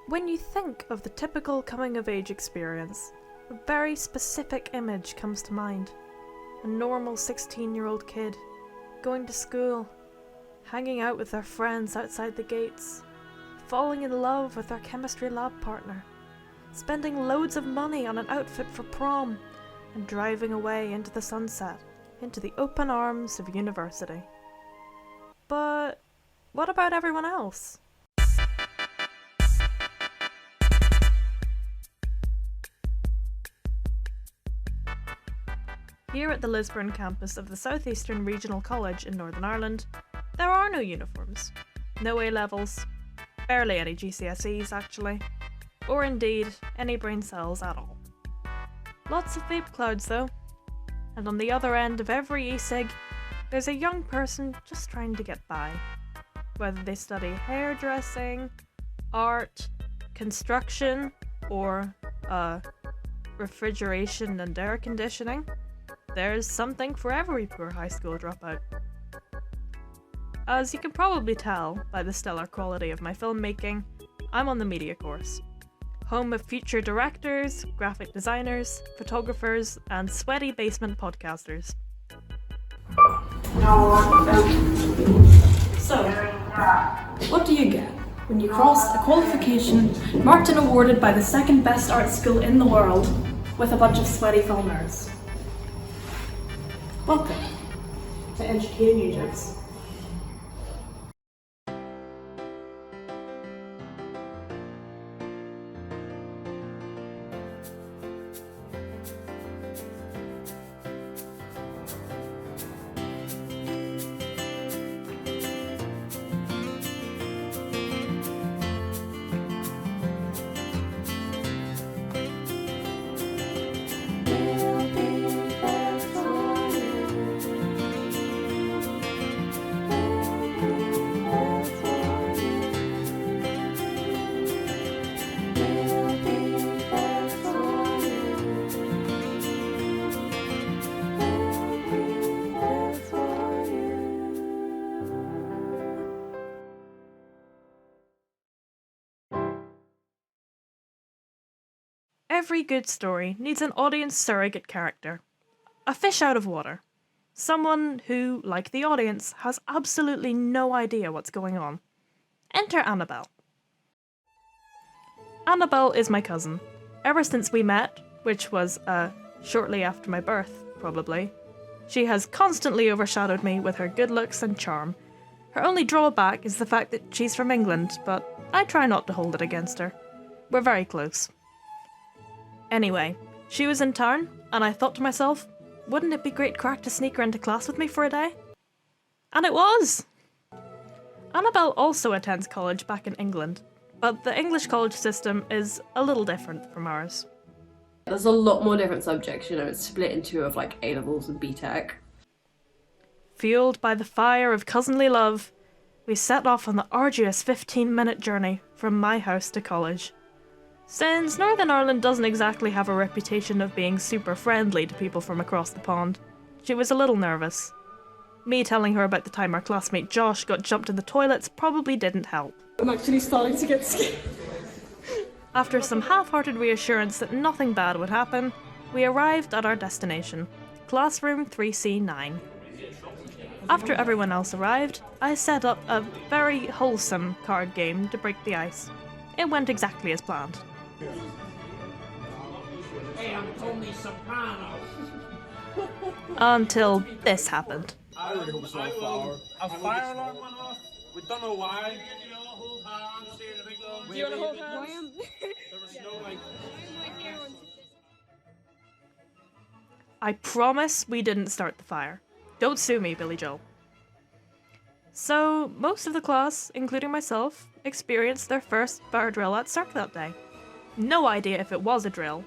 When you think of the typical coming-of-age experience, a very specific image comes to mind. A normal 16-year-old kid, going to school, hanging out with their friends outside the gates, falling in love with their chemistry lab partner, spending loads of money on an outfit for prom, and driving away into the sunset, into the open arms of university. But what about everyone else? Here at the Lisburn campus of the Southeastern Regional College in Northern Ireland, there are no uniforms, no A-levels, barely any GCSEs actually, or indeed any brain cells at all. Lots of vape clouds though, and on the other end of every e-cig, there's a young person just trying to get by. Whether they study hairdressing, art, construction, or refrigeration and air conditioning, there's something for every poor high school dropout. As you can probably tell by the stellar quality of my filmmaking, I'm on the media course. Home of future directors, graphic designers, photographers, and sweaty basement podcasters. So, what do you get when you cross a qualification marked and awarded by the second best art school in the world with a bunch of sweaty film nerds? Welcome to Educating Egypt. Every good story needs an audience surrogate character. A fish out of water. Someone who, like the audience, has absolutely no idea what's going on. Enter Annabelle. Annabelle is my cousin. Ever since we met, which was shortly after my birth, probably, she has constantly overshadowed me with her good looks and charm. Her only drawback is the fact that she's from England, but I try not to hold it against her. We're very close. Anyway, she was in town, and I thought to myself, wouldn't it be great crack to sneak her into class with me for a day? And it was! Annabelle also attends college back in England, but the English college system is a little different from ours. There's a lot more different subjects, it's split into of like A-levels and BTEC. Fueled by the fire of cousinly love, we set off on the arduous 15-minute journey from my house to college. Since Northern Ireland doesn't exactly have a reputation of being super friendly to people from across the pond, she was a little nervous. Me telling her about the time our classmate Josh got jumped in the toilets probably didn't help. I'm actually starting to get scared. After some half-hearted reassurance that nothing bad would happen, we arrived at our destination, Classroom 3C9. After everyone else arrived, I set up a very wholesome card game to break the ice. It went exactly as planned. Hey, I'm Tony Soprano. Until this happened. I really hope so. A fire alarm went off. We don't know why. Do you hold hands? Do you want to hold hands? There was no like. I promise we didn't start the fire. Don't sue me, Billy Joel. So, most of the class, including myself, experienced their first bar drill at Circ that day. No idea if it was a drill,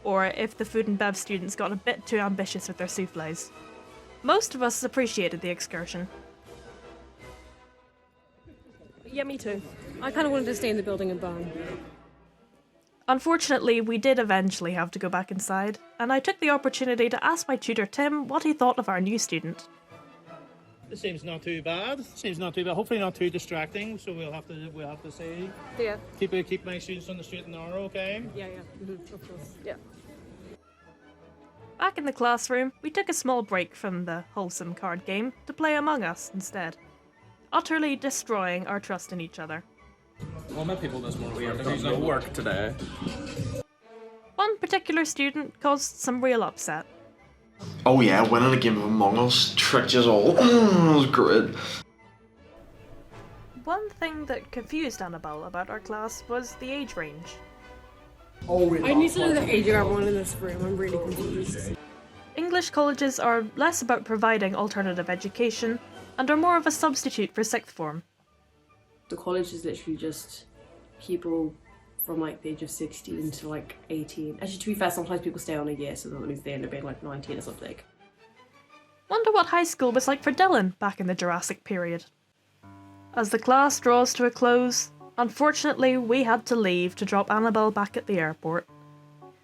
or if the food and bev students got a bit too ambitious with their soufflés. Most of us appreciated the excursion. Yeah, me too. I kind of wanted to stay in the building and burn. Unfortunately, we did eventually have to go back inside, and I took the opportunity to ask my tutor Tim what he thought of our new student. It seems not too bad. Seems not too bad. Hopefully not too distracting. So we'll have to see. Yeah. Keep my students on the straight and narrow, okay? Yeah, yeah. Of course. Yeah. Back in the classroom, we took a small break from the wholesome card game to play Among Us instead, utterly destroying our trust in each other. All my people this morning have got no work today. One particular student caused some real upset. Oh yeah, winning a game of Among Us tricked us all. It was great. One thing that confused Annabelle about our class was the age range. I need to know the age of everyone in this room. I'm really confused. English colleges are less about providing alternative education and are more of a substitute for sixth form. The college is literally just people from like the age of 16 to like 18. Actually, to be fair, sometimes people stay on a year, so that means they end up being like 19 or something. Wonder what high school was like for Dylan back in the Jurassic period. As the class draws to a close, unfortunately we had to leave to drop Annabelle back at the airport.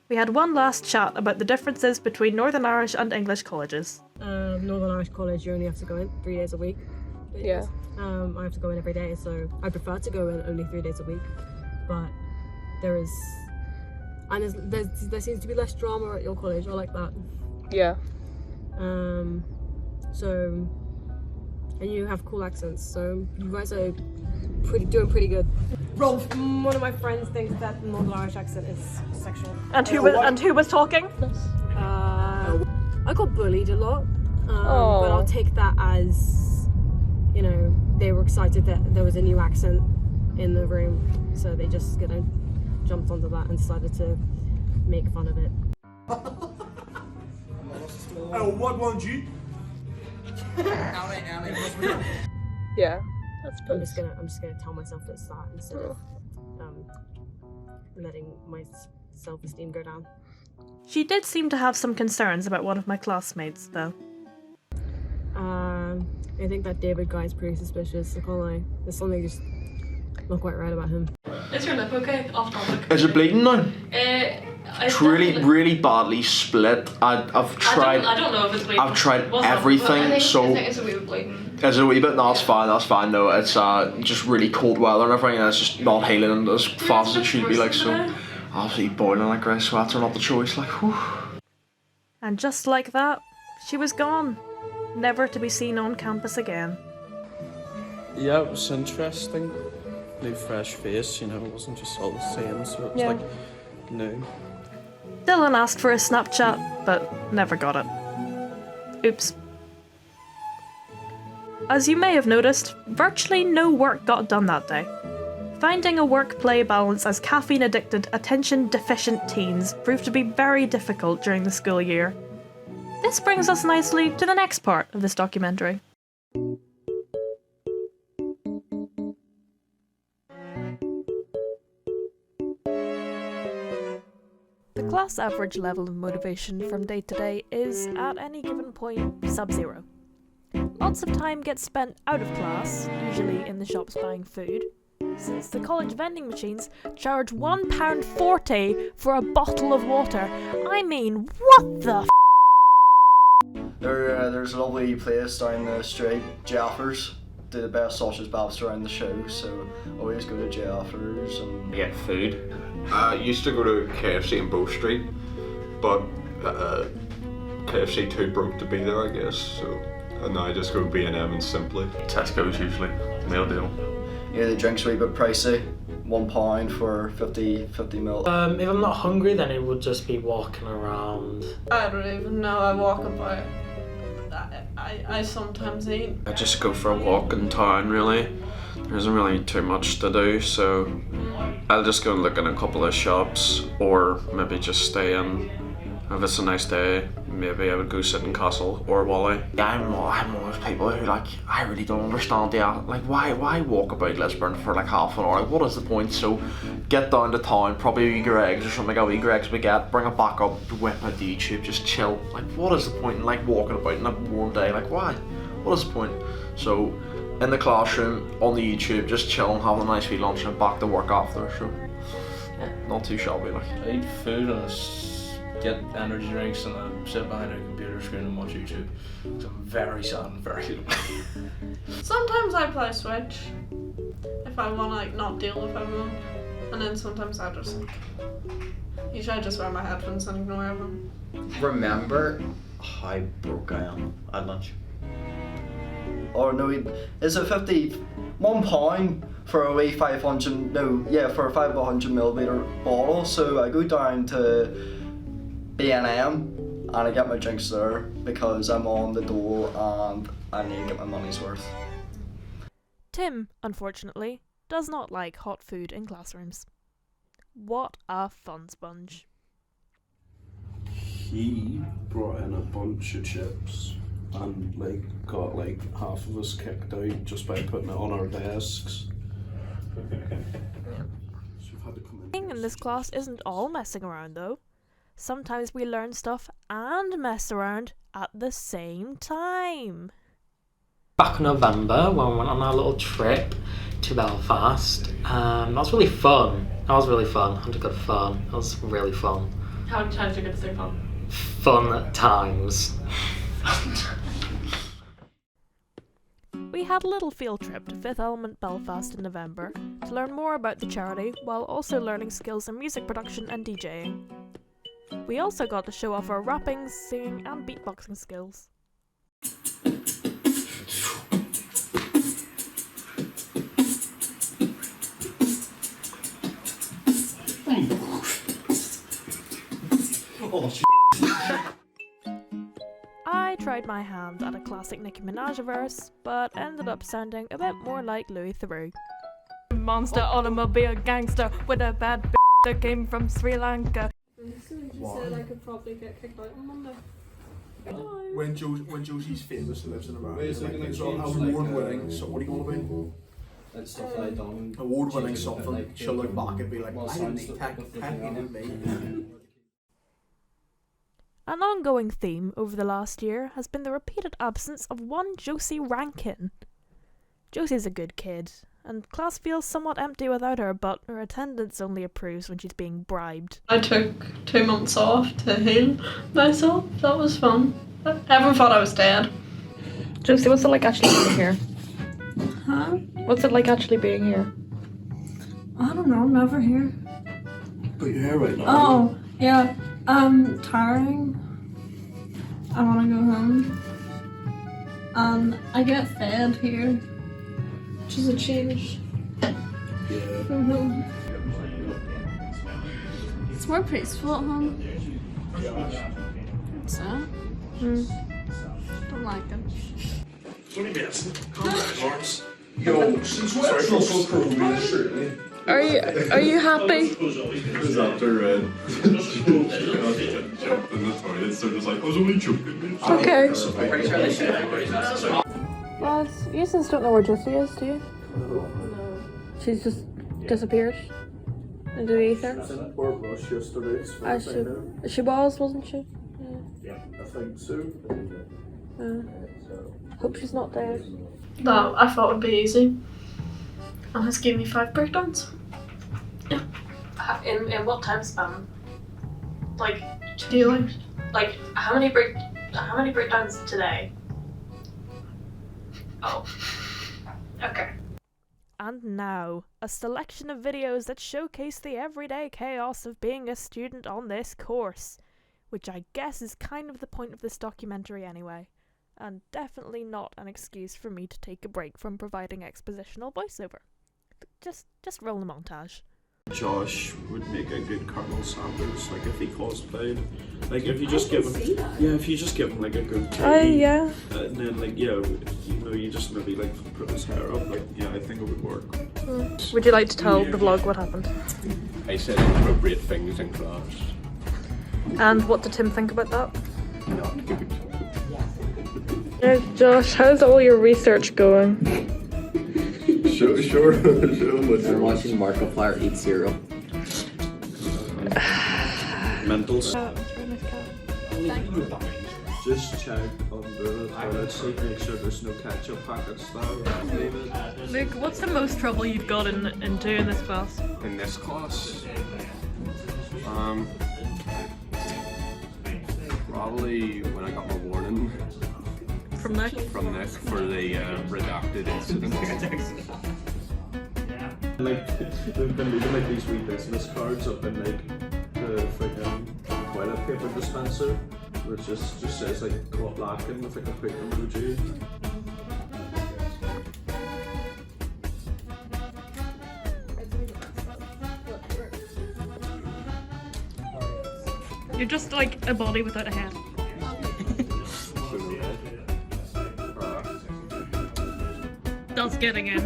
We had one last chat about the differences between Northern Irish and English colleges. Northern Irish College, you only have to go in 3 days a week. Yeah. I have to go in every day, so I prefer to go in only 3 days a week. But there seems to be less drama at your college. I like that. Yeah. So, and you have cool accents, so you guys are doing pretty good. Rolf, one of my friends thinks that the Northern Irish accent is sexual. And who was talking? I got bullied a lot, but I'll take that as, you know, they were excited that there was a new accent in the room, so they just jumped onto that and decided to make fun of it. What won't you? Yeah. That's I'm just gonna tell myself it's that instead of letting my self-esteem go down. She did seem to have some concerns about one of my classmates, though. I think that David guy is pretty suspicious. I can't lie. There's something just not quite right about him. Is your lip okay? Off topic. Is it bleeding now? It's really, definitely- really badly split. I've tried. I don't know if it's bleeding. I've tried What's up? everything. I So think it's a wee bit bleeding. is it a wee bit? No, that's fine. That's fine. No, it's just really cold weather and everything, and it's just not healing as fast as it should be. Like so, absolutely boiling like grey sweats are not the choice. Like whew. And just like that, she was gone, never to be seen on campus again. Yeah, it was interesting. New fresh face, you know, it wasn't just all the same, so it was like new. Dylan asked for a Snapchat, but never got it. Oops. As you may have noticed, virtually no work got done that day. Finding a work-play balance as caffeine-addicted, attention-deficient teens proved to be very difficult during the school year. This brings us nicely to the next part of this documentary. The class average level of motivation from day to day is, at any given point, sub-zero. Lots of time gets spent out of class, usually in the shops buying food, since the college vending machines charge £1.40 for a bottle of water. I mean, what the f***? There's a lovely place down the street, Jaffers. Do the best sausage babs around the show, so always go to Jaffers and get food. I used to go to KFC in Bow Street, but KFC too broke to be there, I guess. So and now I just go B&M and Simply. Tesco's usually meal deal. yeah, the drinks are a wee bit pricey. £1 for 50 ml. If I'm not hungry, then it would just be walking around. I don't even know. I walk about. I sometimes eat. I just go for a walk in town, really. There isn't really too much to do, so I'll just go and look in a couple of shops, or maybe just stay in. If it's a nice day, maybe I would go sit in Castle or Wally. I'm one of those people who I really don't understand why walk about Lisburn for like half an hour? Like, what is the point? So get down to town, probably eat Greg's or something, go eat Greg's baguette, bring it back up, whip out the YouTube, just chill. Like, what is the point in walking about in a warm day? Like, why? What is the point? So in the classroom, on the YouTube, just chilling, having a nice wee lunch and back to work after. So not too shabby. I eat food on a get energy drinks and I sit behind a computer screen and watch YouTube. So I'm very sad and very lonely. Sometimes I play Switch if I want to like not deal with everyone, and then sometimes I just like usually I just wear my headphones and ignore everyone. Remember how broke I am at lunch? Or no, is it £51 for a wee 500? No, yeah, for a 500ml bottle. So I go down to B&M and I get my drinks there because I'm on the dole and I need to get my money's worth. Tim, unfortunately, does not like hot food in classrooms. What a fun sponge. He brought in a bunch of chips and like got like half of us kicked out just by putting it on our desks. So we've had to come in. Being in this class isn't all messing around though. Sometimes we learn stuff and mess around at the same time. Back in November when we went on our little trip to Belfast, that was really fun. I had a good fun. That was really fun. How did you get to say fun? Fun times. We had a little field trip to Fifth Element Belfast in November to learn more about the charity while also learning skills in music production and DJing. We also got to show off our rapping, singing and beatboxing skills. I tried my hand at a classic Nicki Minaj verse, but ended up sounding a bit more like Louis Theroux. Monster automobile gangster with a bad bitch that came from Sri Lanka. Said I could probably get kicked out on Monday. When Josie's famous and lives in America, it's award-winning, so what are you going to be? That's stuff I done. Award-winning something, she'll look back and be like, I didn't think that in me. An ongoing theme over the last year has been the repeated absence of one Josie Rankin. Josie's a good kid, and class feels somewhat empty without her, but her attendance only approves when she's being bribed. I took 2 months off to heal myself. That was fun. Everyone thought I was dead. Josie, what's it like actually being here? Huh? What's it like actually being here? I don't know, I'm never here. But you're here right now. Oh, yeah. Tiring. I want to go home. I get fed here, which is a change. Yeah. It's more peaceful at home. What's that? Don't like it. 20 minutes. Lawrence. Yo, since when is Russell Crowe really? Are you happy? It was after jumped in the toilet, so just like, I was only joking. Okay. Well, you just don't know where Josie is, do you? No. She's just disappeared into the ether. She was in Port Rush yesterday. She was, wasn't she? Yeah, I think so. Hope she's not dead. That I thought would be easy. And has given me 5 breakdowns. Yeah. In what time span? Like Daily. Like how many breakdowns today? Oh. Okay. And now, a selection of videos that showcase the everyday chaos of being a student on this course, which I guess is kind of the point of this documentary anyway, and definitely not an excuse for me to take a break from providing expositional voiceover. Just roll the montage. Josh would make a good Colonel Sanders, like if he cosplayed. Like if you just give him like a good tee, yeah. and then like you just maybe like put his hair up, like yeah, I think it would work. Would you like to tell the vlog what happened? I said inappropriate things in class. And what did Tim think about that? Not good. Josh, how's all your research going? Sure. They're watching Markiplier eat cereal. Mentals. Just check under the toilet seat, make sure there's no ketchup packets there. Luke, what's the most trouble you've got into in this class? In this class, Probably when I got my warning From Nick? from Nick for the redacted incident. Like, they've been leaving like these wee business cards up in like the freaking toilet paper dispenser, where it just says like "Club Larkin" with like a quick emoji. You're just like a body without a head. That's getting in.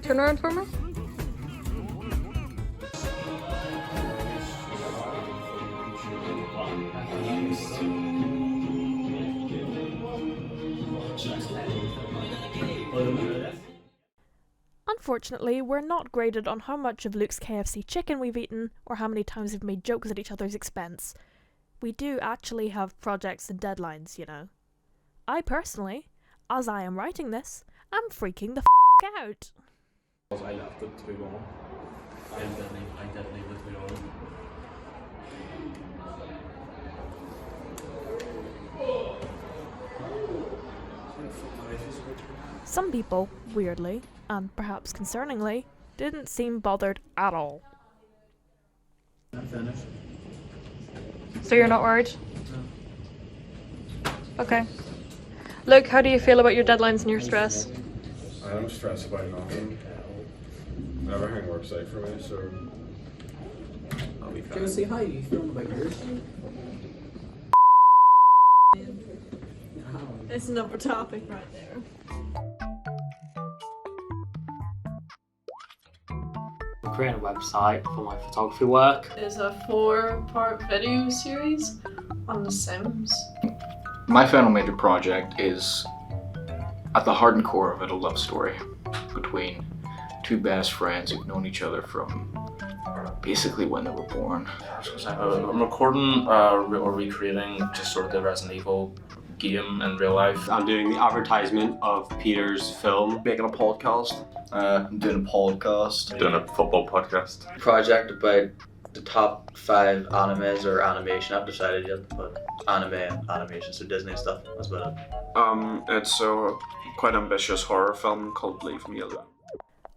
Turn around for me. Unfortunately, we're not graded on how much of Luke's KFC chicken we've eaten or how many times we've made jokes at each other's expense. We do actually have projects and deadlines, you know. I personally, as I am writing this, am freaking the out. I left it too long. I did leave it too long. Some people, weirdly, and perhaps concerningly, didn't seem bothered at all. I'm finished. So you're not worried? No. Okay. Luke, how do you feel about your deadlines and your stress? I don't stress about nothing. Everything works out for me, so I'll be fine. Josie, how are you feeling about yours? It's another topic right there. I'm creating a website for my photography work. It's a 4-part video series on The Sims. My final major project is, at the heart and core of it, a love story between two best friends who've known each other from basically when they were born. I'm recording or recreating just sort of the Resident Evil game in real life. I'm doing the advertisement of Peter's film. Making a podcast. I'm doing a podcast. Doing a football podcast. Project about the top 5 animes or animation. I haven't decided yet, but anime and animation, so Disney stuff. That's about it. It's a quite ambitious horror film called Leave Me Alone.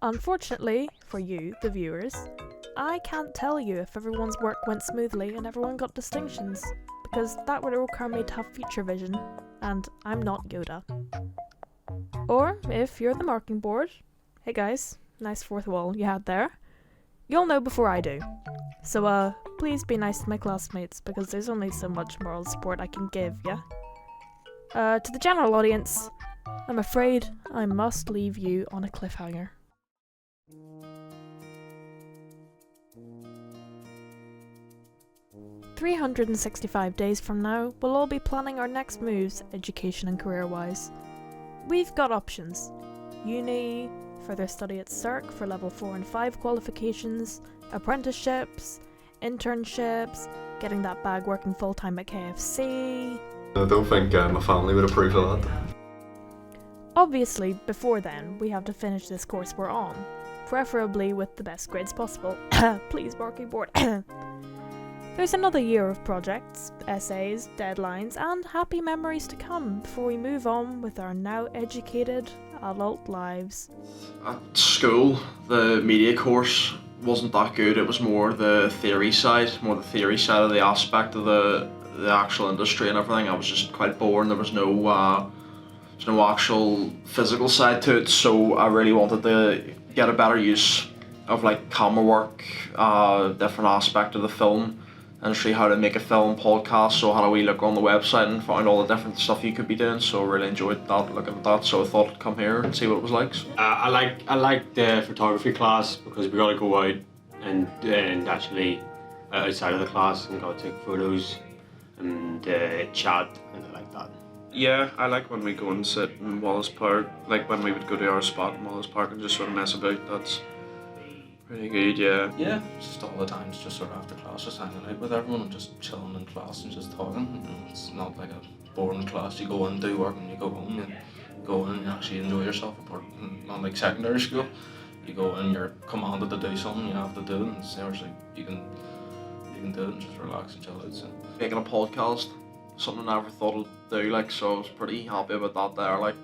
Unfortunately, for you, the viewers, I can't tell you if everyone's work went smoothly and everyone got distinctions, because that would require me to have feature vision, and I'm not Yoda. Or, if you're the marking board, hey guys, nice fourth wall you had there, you'll know before I do. So, please be nice to my classmates, because there's only so much moral support I can give, yeah? To the general audience, I'm afraid I must leave you on a cliffhanger. "365 days from now, we'll all be planning our next moves, education and career-wise. We've got options. Uni, further study at CERC for level 4 and 5 qualifications, apprenticeships, internships, getting that bag working full-time at KFC... I don't think my family would approve of that. Obviously, before then, we have to finish this course we're on, preferably with the best grades possible. Please, marking board. There's another year of projects, essays, deadlines, and happy memories to come before we move on with our now educated adult lives. At school, the media course wasn't that good. It was more the theory side of the aspect of the actual industry and everything. I was just quite bored. There was no actual physical side to it, so I really wanted to get a better use of like camera work, different aspect of the film industry, how to make a film podcast. So had a wee look on the website and found all the different stuff you could be doing, so really enjoyed that, looking at that, so I thought I'd come here and see what it was like. I like the photography class because we got to go out and actually outside of the class and go take photos and chat and like that. Yeah, I like when we go and sit in Wallace Park, like when we would go to our spot in Wallace Park and just sort of mess about. That's pretty good, yeah. Yeah, just all the time, it's just sort of after class, just hanging out with everyone and just chilling in class and just talking. You know, it's not like a boring class. You go in, do work, and you go home. You go in and you actually enjoy yourself. Not like secondary school. You go in, you're commanded to do something, you have to do it, and seriously, you can even do it and just relax and chill out. So. Making a podcast, something I never thought I'd do, like, so I was pretty happy about that there, like,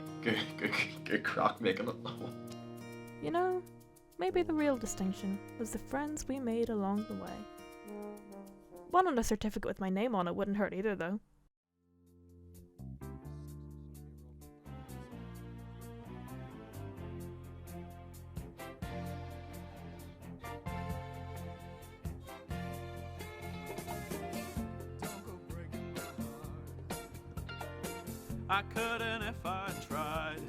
good crack making it. You know, maybe the real distinction was the friends we made along the way. One on a certificate with my name on it wouldn't hurt either, though. I couldn't if I tried.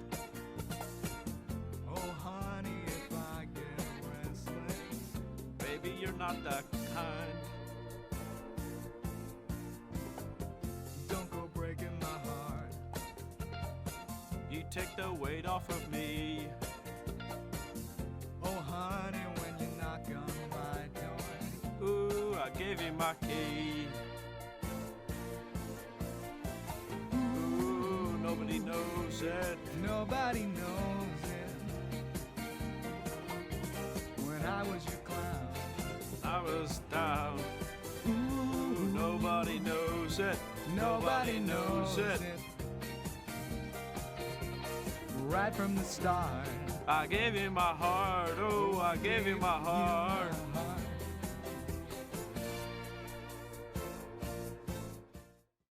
Oh honey, if I get restless, Baby, you're not that kind. don't go breaking my heart. You take the weight off of me. Oh honey, when you knock on my door, Ooh, I gave you my key. Ooh, nobody knows it. nobody knows it. When I was your clown, I was down. Ooh, nobody knows it. nobody knows it. Right from the start, I gave you my heart. Oh, I gave you my heart.